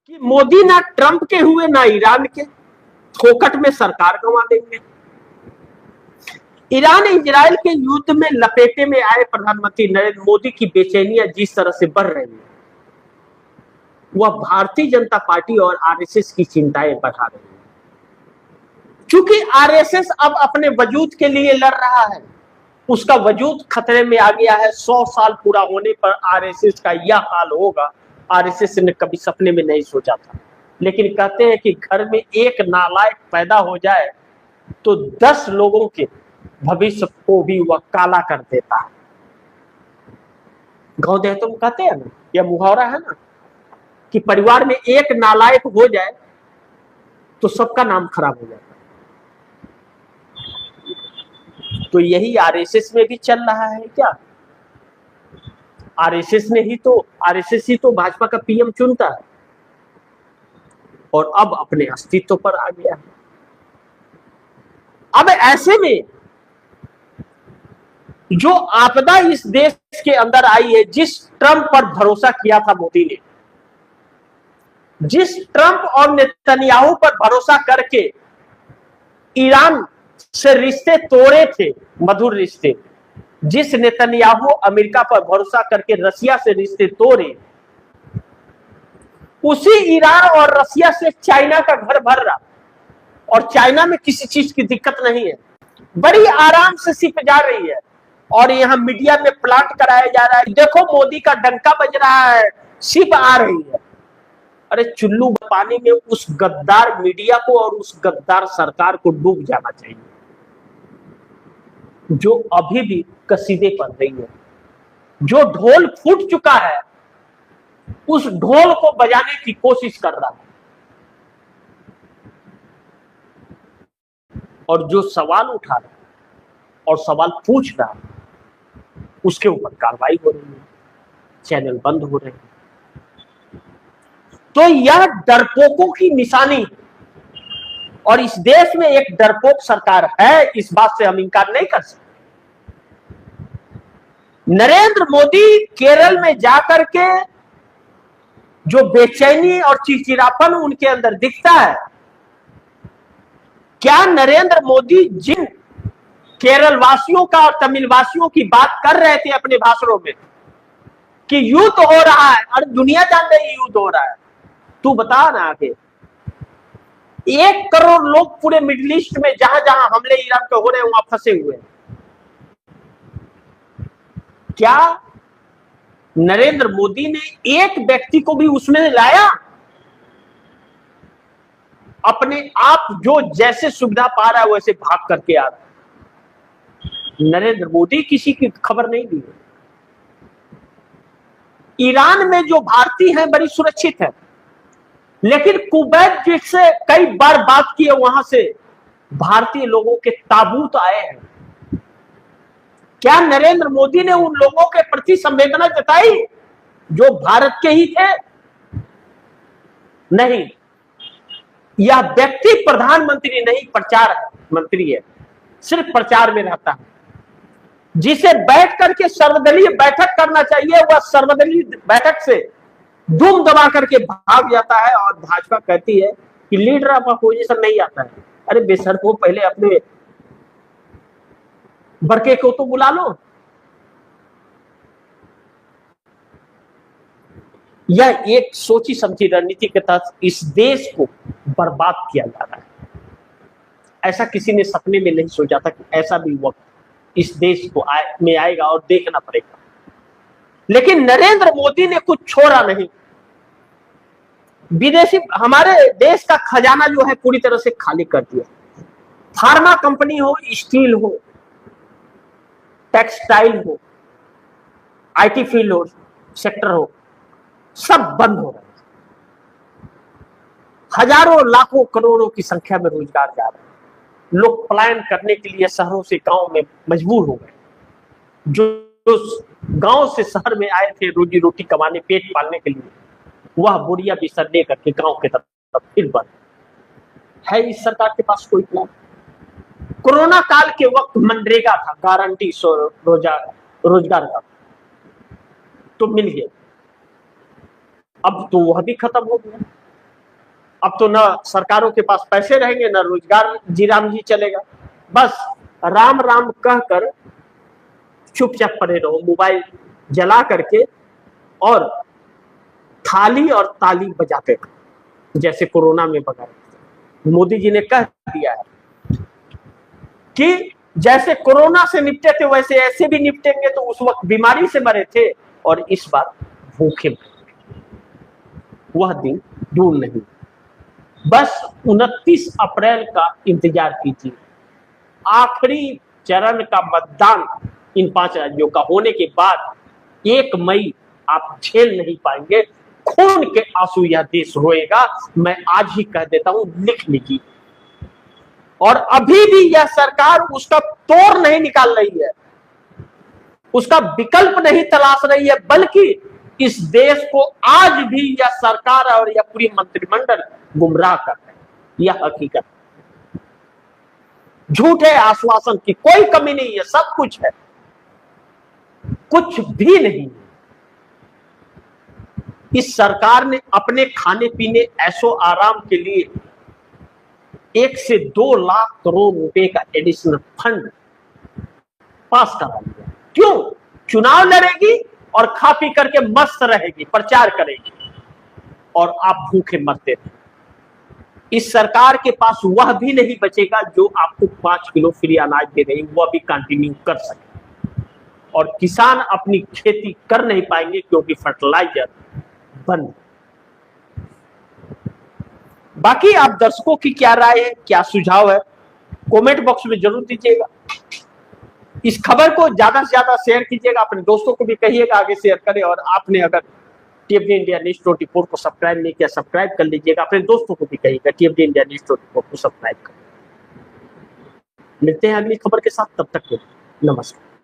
कि मोदी ना ट्रंप के हुए ना ईरान के, फोकट में सरकार गंवा देंगे। ईरान इजराइल के युद्ध में लपेटे में आए प्रधानमंत्री नरेंद्र मोदी की बेचैनियां जिस तरह से बढ़ रही है, वह भारतीय जनता पार्टी और आरएसएस की चिंताएं बढ़ा रही है। क्योंकि आरएसएस अब अपने वजूद के लिए लड़ रहा है, उसका वजूद खतरे में आ गया है। 100 साल पूरा होने पर आरएसएस का यह हाल होगा, आरएसएस ने कभी सपने में नहीं सोचा था। लेकिन कहते हैं कि घर में एक नालायक पैदा हो जाए तो 10 लोगों के भविष्य को भी वह काला कर देता है। गांव देहातों में कहते हैं ना, यह मुहावरा है ना, कि परिवार में एक नालायक हो जाए तो सबका नाम खराब हो जाता है। तो यही आरएसएस में भी चल रहा है क्या? आरएसएस ही तो भाजपा का पीएम चुनता है और अब अपने अस्तित्व पर आ गया है। अब ऐसे में जो आपदा इस देश के अंदर आई है, जिस ट्रंप पर भरोसा किया था मोदी ने, जिस ट्रंप और नेतन्याहू पर भरोसा करके ईरान से रिश्ते तोड़े थे, मधुर रिश्ते, जिस नेतन्याहू अमेरिका पर भरोसा करके रसिया से रिश्ते तोड़े, उसी ईरान और रसिया से चाइना का घर भर रहा और चाइना में किसी चीज की दिक्कत नहीं है, बड़ी आराम से शिप जा रही है और यहाँ मीडिया में प्लांट कराया जा रहा है, देखो मोदी का डंका बज रहा है, शिप आ रही है। अरे चुल्लू पानी में उस गद्दार मीडिया को और उस गद्दार सरकार को डूब जाना चाहिए जो अभी भी कसीदे पढ़ रही है। जो ढोल फूट चुका है उस ढोल को बजाने की कोशिश कर रहा है और जो सवाल उठा रहा है और सवाल पूछ रहा है उसके ऊपर कार्रवाई हो रही है, चैनल बंद हो रहे हैं। तो यह डरपोकों की निशानी है और इस देश में एक डरपोक सरकार है, इस बात से हम इनकार नहीं कर सकते। नरेंद्र मोदी केरल में जाकर के जो बेचैनी और चिड़चिड़ापन उनके अंदर दिखता है, क्या नरेंद्र मोदी जिन केरल वासियों का और तमिल वासियों की बात कर रहे थे अपने भाषणों में कि युद्ध हो रहा है, और दुनिया जान रही युद्ध हो रहा है, तू बता ना आगे 1 करोड़ लोग पूरे मिडिल ईस्ट में जहां जहां हमले ईरान के हो रहे हैं वहां फंसे हुए हैं। क्या नरेंद्र मोदी ने एक व्यक्ति को भी उसमें लाया? अपने आप जो जैसे सुविधा पा रहा है वैसे भाग करके आ रहा है। नरेंद्र मोदी किसी की खबर नहीं दी। ईरान में जो भारतीय हैं बड़ी सुरक्षित है, लेकिन कुवैत जिससे कई बार बात की है वहां से भारतीय लोगों के ताबूत आए हैं। क्या नरेंद्र मोदी ने उन लोगों के प्रति संवेदना जताई जो भारत के ही थे? नहीं, यह व्यक्ति प्रधानमंत्री नहीं प्रचार मंत्री है, सिर्फ प्रचार में रहता है। जिसे बैठ करके सर्वदलीय बैठक करना चाहिए वह सर्वदलीय बैठक से दुम दबा करके भाग जाता है और भाजपा कहती है कि लीडर ऑफ अपोजिशन नहीं आता है। अरे बेसर को पहले अपने बड़के को तो बुला लो। यह एक सोची समझी रणनीति के तहत इस देश को बर्बाद किया जा रहा है। ऐसा किसी ने सपने में नहीं सोचा था कि ऐसा भी वक्त इस देश को में आएगा और देखना पड़ेगा। लेकिन नरेंद्र मोदी ने कुछ छोड़ा नहीं। विदेशी हमारे देश का खजाना जो है पूरी तरह से खाली कर दिया। फार्मा कंपनी हो, स्टील हो, टेक्सटाइल हो, आईटी फील्ड हो, सेक्टर हो, सब बंद हो रहे हैं। हजारों लाखों करोड़ों की संख्या में रोजगार जा रहे हैं। लोग पलायन करने के लिए शहरों से गांव में मजबूर हो गए। जो गांव से शहर में आए थे रोजी रोटी कमाने, पेट पालने के लिए, वह बोरिया बिस्तर लेकर के गांव के तरफ फिर बढ़ है। इस सरकार के पास कोई प्लान? कोरोना काल के वक्त मनरेगा था, गारंटी रोजगार का, तो मिल गया। अब तो वह भी खत्म हो गया। अब तो ना सरकारों के पास पैसे रहेंगे, ना रोजगार जी राम जी चलेगा। बस राम राम कहकर चुपचाप पड़े रहो, मोबाइल जला करके, और थाली और ताली बजाते रहो, जैसे कोरोना में बजाते। मोदी जी ने कह दिया है कि जैसे कोरोना से निपटे थे वैसे ऐसे भी निपटेंगे, तो उस वक्त बीमारी से मरे थे और इस बार भूखे मरे। वह दिन दूर नहीं, बस 29 अप्रैल का इंतजार कीजिए। आखिरी चरण का मतदान इन 5 राज्यों का होने के बाद 1 मई आप झेल नहीं पाएंगे। खून के आंसू यह देश रोएगा, मैं आज ही कह देता हूं, लिख लीजिए। और अभी भी यह सरकार उसका तोड़ नहीं निकाल रही है, उसका विकल्प नहीं तलाश रही है, बल्कि इस देश को आज भी यह सरकार और यह पूरी मंत्रिमंडल गुमराह कर रहे हैं। यह हकीकत, झूठे आश्वासन की कोई कमी नहीं है, सब कुछ है, कुछ भी नहीं। इस सरकार ने अपने खाने पीने ऐशो आराम के लिए 1 से 2 लाख करोड़ रुपए का एडिशनल फंड पास करा दिया। क्यों? चुनाव लड़ेगी और खा पी करके मस्त रहेगी, प्रचार करेगी, और आप भूखे मरते रहे। इस सरकार के पास वह भी नहीं बचेगा जो आपको 5 किलो फ्री अनाज दे रही, वह भी कंटिन्यू कर सके। और किसान अपनी खेती कर नहीं पाएंगे क्योंकि फर्टिलाइजर बंद। बाकी आप दर्शकों की क्या राय है, क्या सुझाव है, कमेंट बॉक्स में जरूर दीजिएगा। इस खबर को ज्यादा से ज्यादा शेयर कीजिएगा, अपने दोस्तों को भी कहिएगा आगे शेयर करें। और आपने अगर टीएफडी इंडिया न्यूज 24 को सब्सक्राइब नहीं किया, सब्सक्राइब कर लीजिएगा, अपने दोस्तों को भी कहिएगा टीएफडी इंडिया न्यूज 24 को सब्सक्राइब करें। मिलते हैं अगली खबर के साथ, तब तक के लिए नमस्कार।